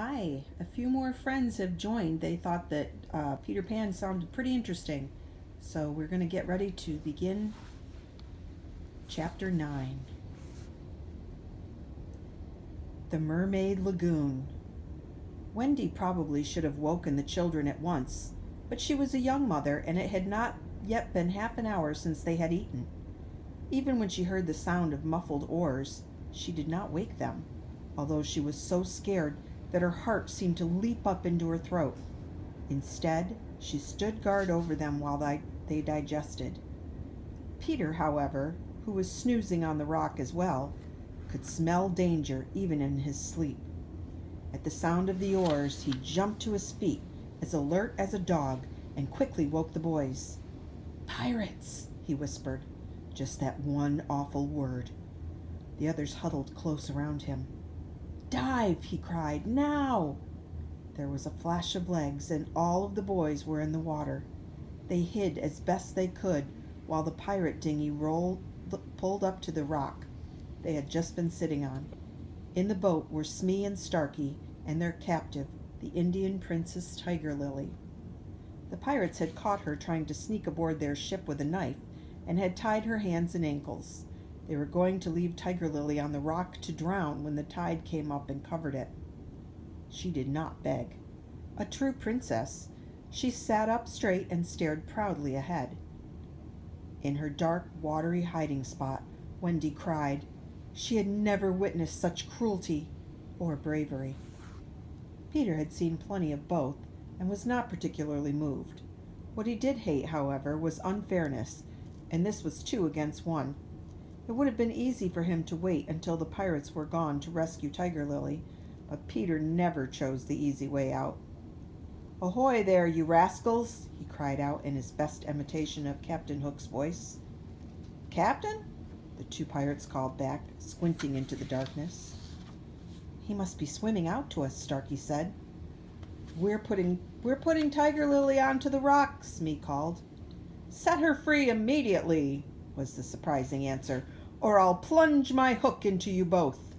Hi, a few more friends have joined. They thought that Peter Pan sounded pretty interesting. So we're going to get ready to begin Chapter 9. The Mermaid Lagoon. Wendy probably should have woken the children at once, but she was a young mother and it had not yet been half an hour since they had eaten. Even when she heard the sound of muffled oars, she did not wake them, although she was so scared that her heart seemed to leap up into her throat. Instead, she stood guard over them while they digested. Peter, however, who was snoozing on the rock as well, could smell danger even in his sleep. At the sound of the oars, he jumped to his feet, as alert as a dog, and quickly woke the boys. "Pirates!" he whispered. Just that one awful word. The others huddled close around him. "Dive!" he cried. "Now!" There was a flash of legs, and all of the boys were in the water. They hid as best they could while the pirate dinghy pulled up to the rock they had just been sitting on. In the boat were Smee and Starkey and their captive, the Indian Princess Tiger Lily. The pirates had caught her trying to sneak aboard their ship with a knife and had tied her hands and ankles. They were going to leave Tiger Lily on the rock to drown when the tide came up and covered it. She did not beg. A true princess, she sat up straight and stared proudly ahead. In her dark, watery hiding spot, Wendy cried. She had never witnessed such cruelty or bravery. Peter had seen plenty of both and was not particularly moved. What he did hate, however, was unfairness, and this was 2 against 1. It would have been easy for him to wait until the pirates were gone to rescue Tiger Lily, but Peter never chose the easy way out. "Ahoy there, you rascals!" he cried out in his best imitation of Captain Hook's voice. "Captain?" the 2 pirates called back, squinting into the darkness. "He must be swimming out to us," Starkey said. We're putting Tiger Lily onto the rock," Smee called. "Set her free immediately," was the surprising answer, "or I'll plunge my hook into you both."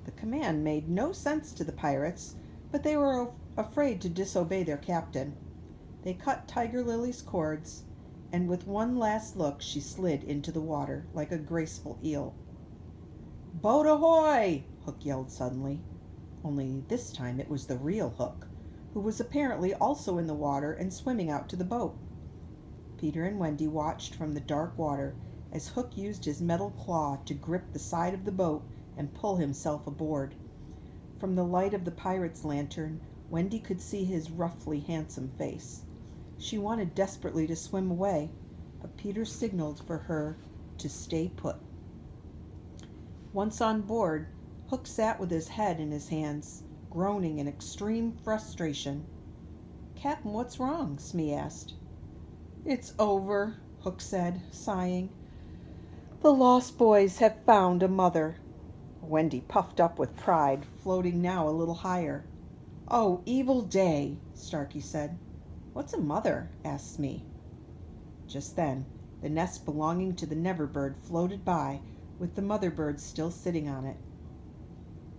The command made no sense to the pirates, but they were afraid to disobey their captain. They cut Tiger Lily's cords, and with one last look she slid into the water like a graceful eel. "Boat ahoy!" Hook yelled suddenly. Only this time it was the real Hook, who was apparently also in the water and swimming out to the boat. Peter and Wendy watched from the dark water as Hook used his metal claw to grip the side of the boat and pull himself aboard. From the light of the pirate's lantern, Wendy could see his roughly handsome face. She wanted desperately to swim away, but Peter signaled for her to stay put. Once on board, Hook sat with his head in his hands, groaning in extreme frustration. "Captain, what's wrong?" Smee asked. "It's over," Hook said, sighing. "The lost boys have found a mother." Wendy puffed up with pride, floating now a little higher. "Oh, evil day," Starkey said. "What's a mother?" asked Smee. Just then, the nest belonging to the Never Bird floated by, with the mother bird still sitting on it.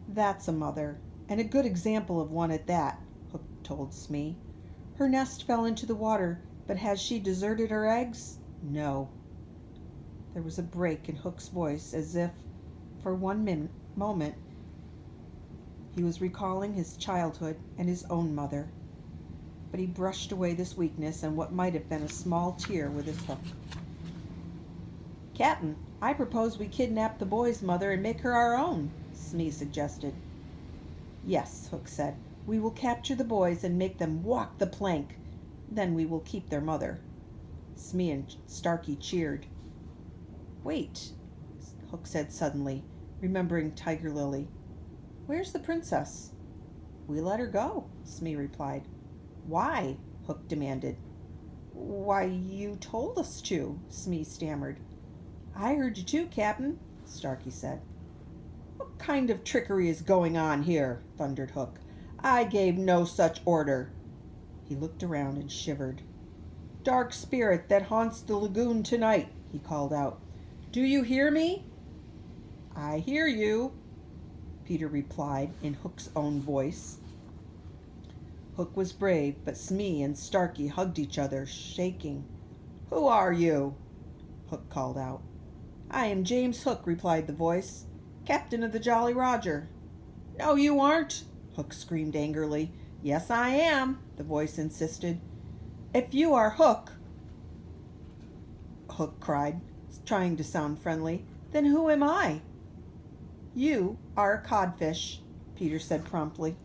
"That's a mother, and a good example of one at that," Hook told Smee. "Her nest fell into the water, but has she deserted her eggs? No." There was a break in Hook's voice, as if, for one moment, he was recalling his childhood and his own mother. But he brushed away this weakness and what might have been a small tear with his hook. "Captain, I propose we kidnap the boy's mother and make her our own," Smee suggested. "Yes," Hook said. "We will capture the boys and make them walk the plank. Then we will keep their mother." Smee and Starkey cheered. "Wait," Hook said suddenly, remembering Tiger Lily. "Where's the princess?" "We let her go," Smee replied. "Why?" Hook demanded. "Why, you told us to," Smee stammered. "I heard you too, Captain," Starkey said. "What kind of trickery is going on here?" thundered Hook. "I gave no such order." He looked around and shivered. "Dark spirit that haunts the lagoon tonight," he called out. "Do you hear me?" "I hear you." Peter replied in Hook's own voice. Hook was brave, but Smee and Starkey hugged each other, shaking. "Who are you?" Hook called out. "I am James Hook," replied the voice, "captain of the Jolly Roger." "No, you aren't," Hook screamed angrily. "Yes, I am," the voice insisted. "If you are Hook," Hook cried, trying to sound friendly, "then who am I?" "You are a codfish," Peter said promptly.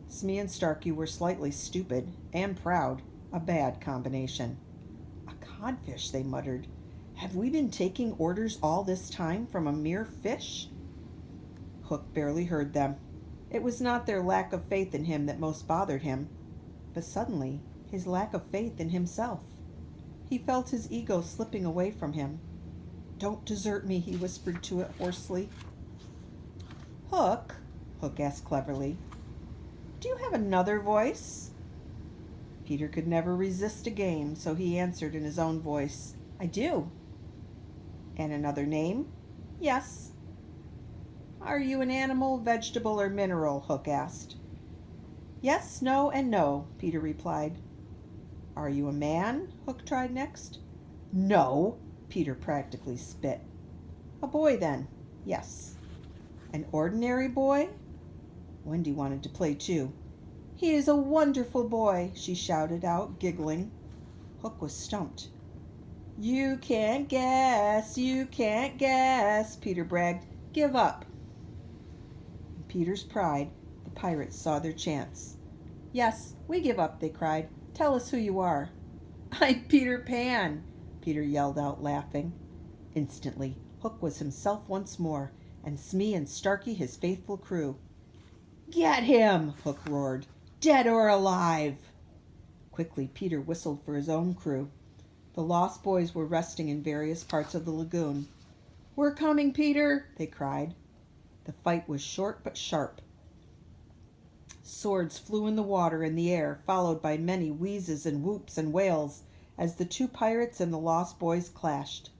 Smee and Starkey were slightly stupid and proud, a bad combination. "A codfish," they muttered. "Have we been taking orders all this time from a mere fish?" Hook barely heard them. It was not their lack of faith in him that most bothered him, but suddenly his lack of faith in himself. He felt his ego slipping away from him. "Don't desert me," he whispered to it hoarsely. "Hook," Hook asked cleverly, "do you have another voice?" Peter could never resist a game, so he answered in his own voice, "I do." "And another name?" "Yes." "Are you an animal, vegetable, or mineral?" Hook asked. "Yes, no, and no," Peter replied. "Are you a man?" Hook tried next. "No," Peter practically spit. "A boy, then?" "Yes." "An ordinary boy?" Wendy wanted to play too. "He is a wonderful boy," she shouted out, giggling. Hook was stumped. "You can't guess, you can't guess," Peter bragged. "Give up." In Peter's pride, the pirates saw their chance. "Yes, we give up," they cried. "Tell us who you are." "I'm Peter Pan," Peter yelled out, laughing. Instantly, Hook was himself once more, and Smee and Starkey his faithful crew. "Get him!" Hook roared. "Dead or alive!" Quickly, Peter whistled for his own crew. The lost boys were resting in various parts of the lagoon. "We're coming, Peter!" they cried. The fight was short but sharp. Swords flew in the water and the air, followed by many wheezes and whoops and wails as the two pirates and the lost boys clashed.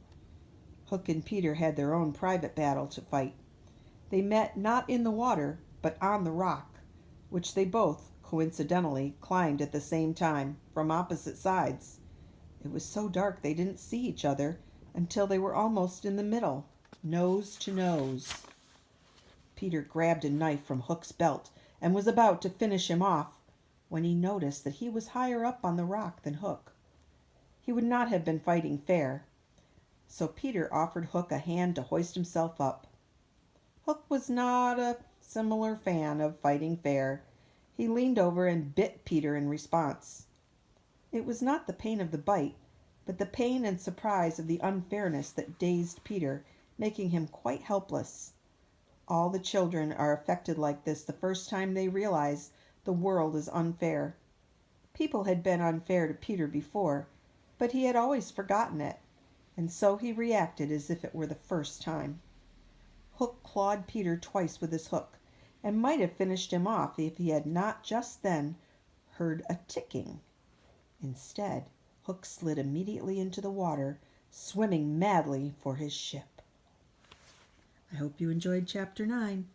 Hook and Peter had their own private battle to fight. They met not in the water, but on the rock, which they both, coincidentally, climbed at the same time, from opposite sides. It was so dark they didn't see each other until they were almost in the middle, nose to nose. Peter grabbed a knife from Hook's belt and was about to finish him off when he noticed that he was higher up on the rock than Hook. He would not have been fighting fair, so Peter offered Hook a hand to hoist himself up. Hook was not a similar fan of fighting fair. He leaned over and bit Peter in response. It was not the pain of the bite, but the pain and surprise of the unfairness that dazed Peter, making him quite helpless. All the children are affected like this the first time they realize the world is unfair. People had been unfair to Peter before, but he had always forgotten it, and so he reacted as if it were the first time. Hook clawed Peter twice with his hook, and might have finished him off if he had not just then heard a ticking. Instead, Hook slid immediately into the water, swimming madly for his ship. I hope you enjoyed Chapter 9.